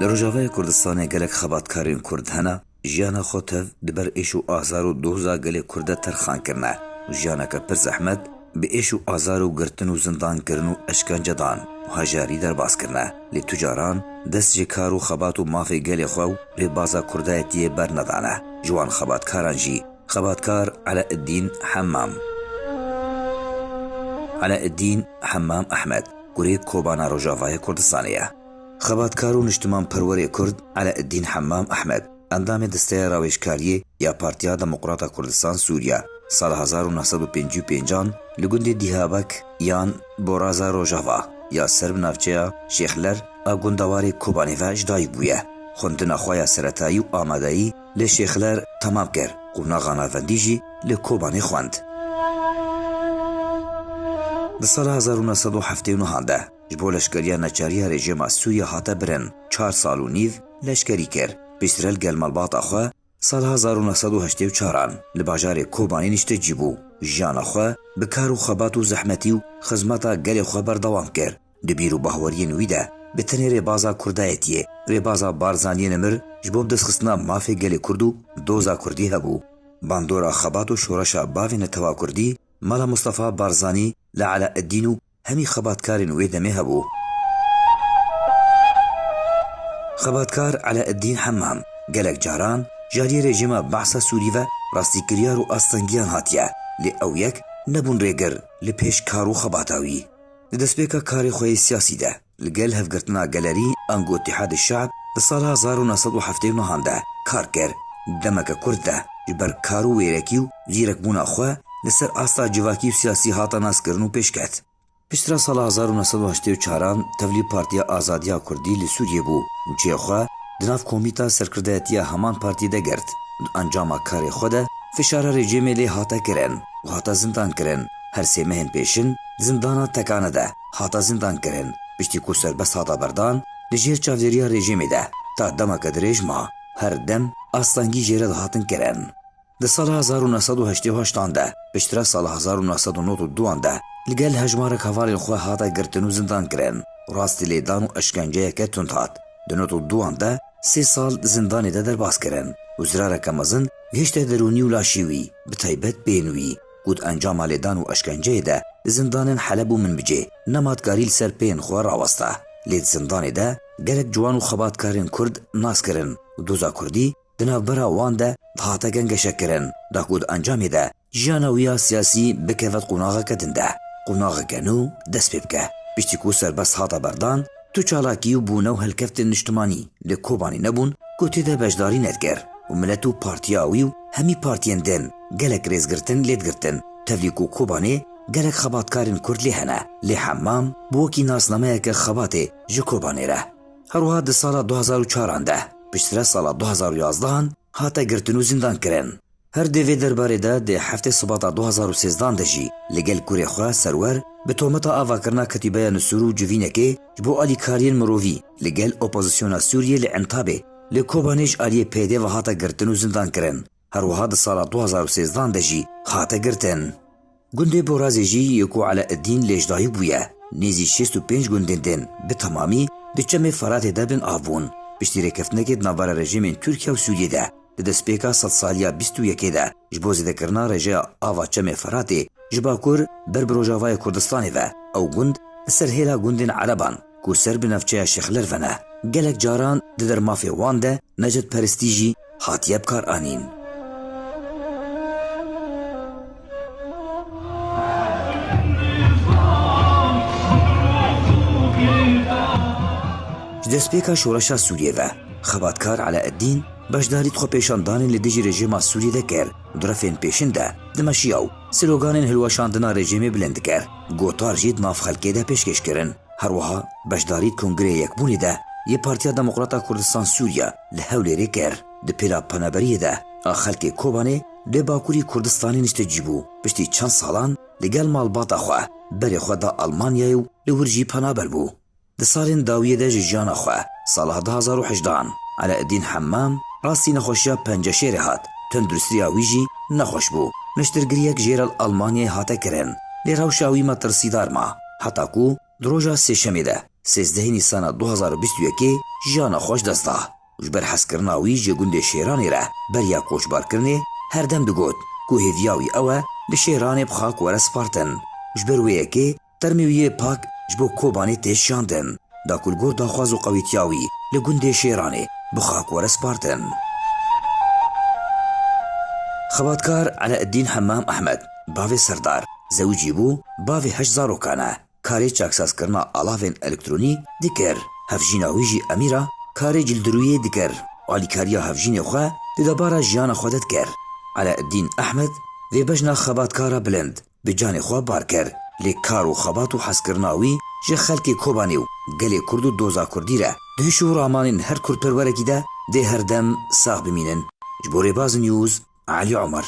لروجاوای کردستان گلک خباتکارین کرد هنه جیانا خو تف دبر ایشو آزار و دوزا گلک کرده ترخان کرنه و جیانا که پر زحمت به ایشو آزار و گرتن و زندان کرن و اشکنجه دان و هجاری در باز کرنه لی تجاران دست جکار و خبات و مافی گلی خو لی بازا کردایتی بر ندانه جوان خباتکاران جی خباتکار علاء الدین حمام علاء الدین حمام احمد گوری کوبانا روجاوای کردستانیه خباتکار و نشتمان پرور کرد علاء الدین حمام احمد اندام دسته راویشکاری یا پارتیا دموکراتا کردستان سوریا سال 1955 لگوند دیهابک یان بورازا روجاوا یا سرب نافچه شیخلر اگوندواری کوبانی و اجدایی بویه خوندن خواه سرطایی و آمادایی لشیخلر تمام کرد قوناغانا وندیجی لکوبانی خوند ده سال 1979 جبو لشکریه نچاریه رژیم سوریه هاته برن 4 سال و نیو لشکری کرد پیشترل گلمالبات اخواه سال 1984 لباجار کوبانی نشته جیبو جان اخواه بکار و خبات و زحمتی و خزمتا گل اخواه بردوام کرد دبیر و بحوری نویده بتنی ریبازا کردایتیه ریبازا بارزانی نمر جبوب دستخصنا مافی گل کردو دوزا کردی هبو باندورا خبات و شورشا باوی نتوا کردی مالا مصطفى بارزانی لعلاء الدین همی خباتکار نوی دمه هبو خباتکار علاء الدین حمام گلک جاران جاری رژیم بعث سوری و راستی کریار و آستنگیان هاتیه لی او یک نبون ریگر لی پیش کارو خباتاوی دستبیکا کاری خوی سیاسی ده لگل هفگرتنا گلری انگو اتحاد الشعب ده سال 1979 ده کار کر دمک کرد ده جبر کارو ویرکیو زیرک بونا خواه لسر آستا جواکی و سیاسی هاتا ناس کرنو پیش کت پیشترا سال 1984 تولی پارتیا آزادیا کردی لسوریه بو و چه خواه دناف کومیتا سرکردایتیا همان پارتی ده گرد انجام کار خود فشار رژیم لی هاتا کرن و هاتا زندان کرن هر سه مهن پیشن زندانا تکانه ده هاتا زندان کرن پشتی کو سربست هاتا بردان لجیر چاودریا رژیم ده تا دمک درێژ ما هر دم ئاستانگی ژێرە دەهاتن کرێن. لە ساڵ 1980 دا پشترا ساڵ 1992 دا لەگەل هەژمارێک هەواڵێن خۆ هاتە گرتن و زندان کرێن و ڕاستی لێدان و ئەشکەنجەیەکە تند هات. 92 دا 3 ساڵ زندانێدا دەرباز کرێن. وزرارەکە مەزن گەیشتە دەرونی و لاشیوی بتایبەت بێنوی گوت ئەنجاما لێدان و ئەشکەنجەیەدا زندانên حەلەب و منبجێ نەماتکاری لەسەر پێیان خۆ ڕاوەستا. لێ زندانێدا gelek ciwan û xebatkarên Kurd nas kirin û doza Kurdî di navbera wan de dihate gengeşekirin da ku di encamê de jiyana wî ya siyasî bikeve qûnaxeke din de qûnaxeke nû dest pê bike. Piştî ku serbest hata berdan tu çalakî û bûne û helkeftên niştimanî li Kobanî nebûn ku tê de beşdarî nedger û millet û partiya wî û hemî partiyên din gelek rêzgirtin lê digirtin. Tevlî ku Kobanê gelek xebatkarên Kurd lê hene lê Hemmam bi wekî nasnameyeke xebatê ji Kobanê re. هەروەها di sala 2004 de piştre sala 2011 hate girtin û zindan kirin. Her devê derbarê de dê heftê sibata 2013 de jî li gel kurê xwe serwer bi tometa avakirina ketîbeya Nusûr û civînekê ji bo alîkariyên mirovî li gel opozisyona Sûriyê li Entabê li Kobanê ji aliyê pêdê ve hate girtin û zindan kirin. Herwiha di sala 2013 de jî hate girtin. Gundê Borazê jî yekû Alaeddîn lêjdayî bûye. Nêzî 65 gundên din bi temamî di çemê Feratê de bin avbûn. Piştî rêkeftinekê di navbera rejimên Tirkiye û Sûriyê de di destpêka sedsaliya 21 de ji bo zêdekirina rêjeya ava çemê Feratê ji Bakur ber bi Rojavayê Kurdistanê ve ew gund li ser hêla gundên Ereban ku ser bi navçeya Şêxler ve ne gelek caran di dermafê wan de necetperistî jî hatiye bikar anîn. دەستپێکا شۆڕەشا سووریێ ve xebatkar Alaeddîn beşdarî xwepêşandanên li dijî rejima Sûriyê de kir. Direfên pêşin de di meşiya û sloganên hilweşandina rejimê bilind dikir. Gotar jî di nav xelkê de pêşkêş kirin. Herwiha beşdarî Kongreyê Yekbûnê de yê Partiya Demokrata Kurdistan Sûriya li Hewlêrê kir. Di pêla penaberiyê de a xelkê Kobanê lê Bakurî Kurdistanê nişte cîbû. Piştî çend salan li gel malbata xwe berê xwe da Almanyayê û li wir jî penaber bû. Di salên dawiyê de ji jiyana xwe sala 2018 Alaeddîn Hemmam rastî nexweşiya penceşêrê hat. Tenduristiya wî jî nexweş bû. Niştirgiriyek jêra Almanyayê hate kirin. Lê rewşa wî me tirsidar ma. Heta ku di roja sêşemê de 13 Nîsana 2021 jiyana xweş dest da ji ber hezkirina wî ji gundê Şêranê re beriya koçbarkirinê herdem digot ku hêviya wî ew e li Şêranê bixa were spartin. Ji ber wê yekê termê wî yê pak ji bo Kobanê tê şandin da ku li gor daxwaz û qewîtiya wî li gundê Şêranê bixa were spartin. Xebatkar Eleeddîn Hemmam Ehmed bavê Serdar zewicî bû bavê 8 zarokan e. Karê çaksazkirina alavên elektronîk dikir. Hevjîna wî jî Emîra karê cildirûyê dikir. Alîkariya hevjînê xwe di debara jiyana xwe de dikir. Eleeddîn Ehmed vê bejna xebatkara bilind bi canê xwe bar kir. Lê kar û xebat û hezkirina wî ji xelkê Kobanê û gelê Kurd û doza Kurdî re di hiş û ramanên her Kurdperwerekî de dê herdem sax bimînin. Ji bo Rêbaz News, Alî Omer.